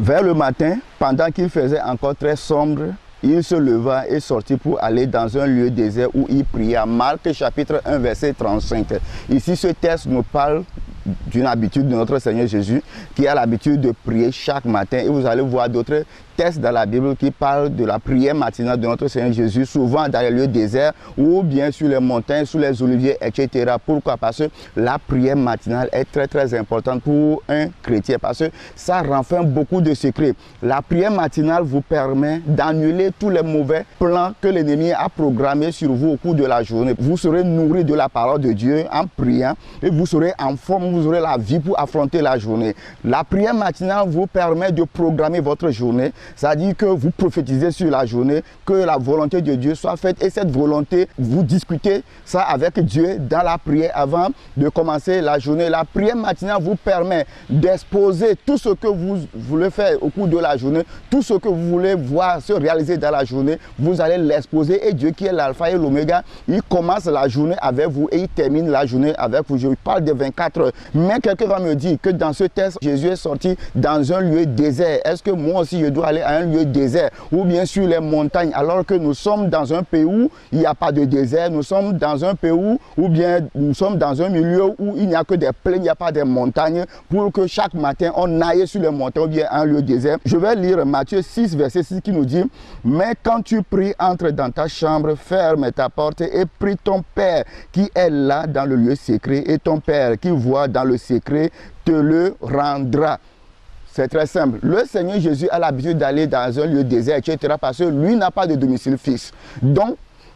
Vers le matin, pendant qu'il faisait encore très sombre, il se leva et sortit pour aller dans un lieu désert où il pria. Marc chapitre 1 verset 35. Ici ce texte nous parle d'une habitude de notre Seigneur Jésus qui a l'habitude de prier chaque matin. Et vous allez voir d'autres textes dans la Bible qui parlent de la prière matinale de notre Seigneur Jésus, souvent dans les lieux déserts ou bien sur les montagnes, sous les oliviers, etc. Pourquoi? Parce que la prière matinale est très importante pour un chrétien, parce que ça renferme beaucoup de secrets. La prière matinale vous permet d'annuler tous les mauvais plans que l'ennemi a programmés sur vous au cours de la journée. Vous serez nourri de la parole de Dieu en priant et vous serez en forme, vous aurez la vie pour affronter la journée. La prière matinale vous permet de programmer votre journée. C'est-à-dire que vous prophétisez sur la journée, que la volonté de Dieu soit faite, et cette volonté, vous discutez ça avec Dieu dans la prière avant de commencer la journée. La prière matinale vous permet d'exposer tout ce que vous voulez faire au cours de la journée, tout ce que vous voulez voir se réaliser dans la journée, vous allez l'exposer, et Dieu qui est l'alpha et l'oméga, il commence la journée avec vous et il termine la journée avec vous. Je parle de 24 heures. Mais quelqu'un va me dire que dans ce texte, Jésus est sorti dans un lieu désert. Est-ce que moi aussi je dois aller à un lieu désert ou bien sur les montagnes, alors que nous sommes dans un pays où il n'y a pas de désert, nous sommes dans un pays où, ou bien nous sommes dans un milieu où il n'y a que des plaines, il n'y a pas de montagnes, pour que chaque matin on aille sur les montagnes ou bien un lieu désert. Je vais lire Matthieu 6 verset 6 qui nous dit: mais quand tu pries, entre dans ta chambre, ferme ta porte et prie ton Père qui est là dans le lieu secret, et ton Père qui voit dans le secret te le rendra. C'est très simple. Le Seigneur Jésus a l'habitude d'aller dans un lieu désert, etc. parce que lui n'a pas de domicile fixe. Donc,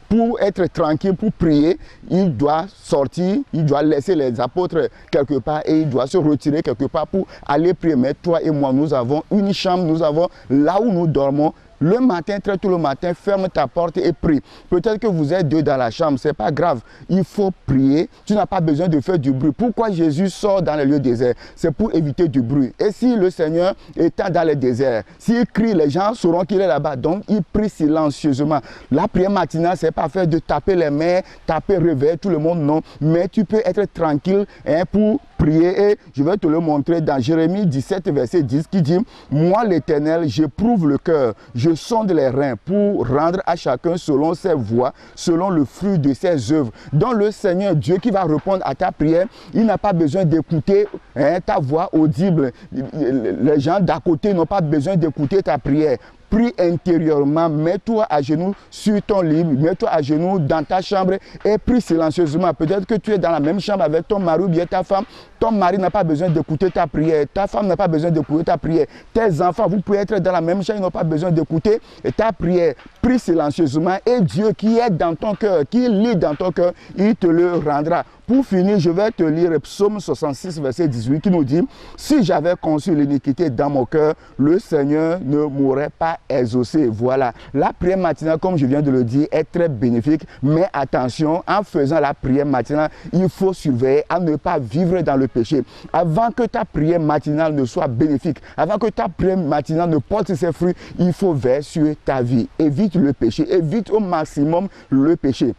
pour être tranquille, pour prier, il doit sortir, il doit laisser les apôtres quelque part et il doit se retirer quelque part pour aller prier. Mais toi et moi, nous avons une chambre, nous avons là où nous dormons. Le matin, très tôt le matin, ferme ta porte et prie. Peut-être que vous êtes deux dans la chambre, ce n'est pas grave. Il faut prier. Tu n'as pas besoin de faire du bruit. Pourquoi Jésus sort dans les lieux déserts? C'est pour éviter du bruit. Et si le Seigneur est dans les déserts, s'il crie, les gens sauront qu'il est là-bas. Donc, il prie silencieusement. La prière matinale, ce n'est pas faire de taper les mains, taper, réveiller tout le monde, non. Mais tu peux être tranquille pour prier. Et je vais te le montrer dans Jérémie 17, verset 10, qui dit: moi, l'Éternel, j'éprouve le cœur, je sonde les reins pour rendre à chacun selon ses voies, selon le fruit de ses œuvres. Donc le Seigneur Dieu qui va répondre à ta prière, il n'a pas besoin d'écouter ta voix audible. Les gens d'à côté n'ont pas besoin d'écouter ta prière. Prie intérieurement, mets-toi à genoux sur ton lit, mets-toi à genoux dans ta chambre et prie silencieusement. Peut-être que tu es dans la même chambre avec ton mari ou bien ta femme. Ton mari n'a pas besoin d'écouter ta prière. Ta femme n'a pas besoin d'écouter ta prière. Tes enfants, vous pouvez être dans la même chambre, ils n'ont pas besoin d'écouter ta prière. Prie silencieusement et Dieu qui est dans ton cœur, qui lit dans ton cœur, il te le rendra. Pour finir, je vais te lire Psaume 66, verset 18 qui nous dit: si j'avais conçu l'iniquité dans mon cœur, le Seigneur ne m'aurait pas exaucé. Voilà, la prière matinale, comme je viens de le dire, est très bénéfique. Mais attention, en faisant la prière matinale, il faut surveiller à ne pas vivre dans le péché. Avant que ta prière matinale ne soit bénéfique, avant que ta prière matinale ne porte ses fruits, il faut veiller sur ta vie. Évite le péché, évite au maximum le péché.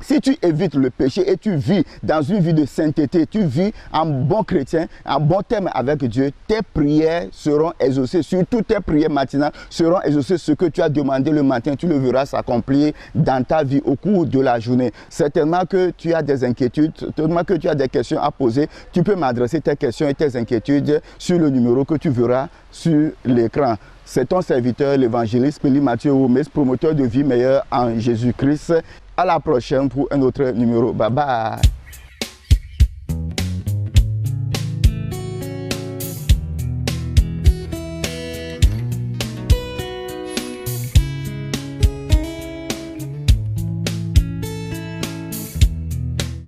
Si tu évites le péché et tu vis dans une vie de sainteté, tu vis en bon chrétien, en bon terme avec Dieu, tes prières seront exaucées. Surtout tes prières matinales seront exaucées. Ce que tu as demandé le matin, tu le verras s'accomplir dans ta vie au cours de la journée. Certainement que tu as des inquiétudes, certainement que tu as des questions à poser. Tu peux m'adresser tes questions et tes inquiétudes sur le numéro que tu verras sur l'écran. C'est ton serviteur, l'évangéliste Peli Mathieu Omes, promoteur de vie meilleure en Jésus-Christ. À la prochaine pour un autre numéro. Bye bye.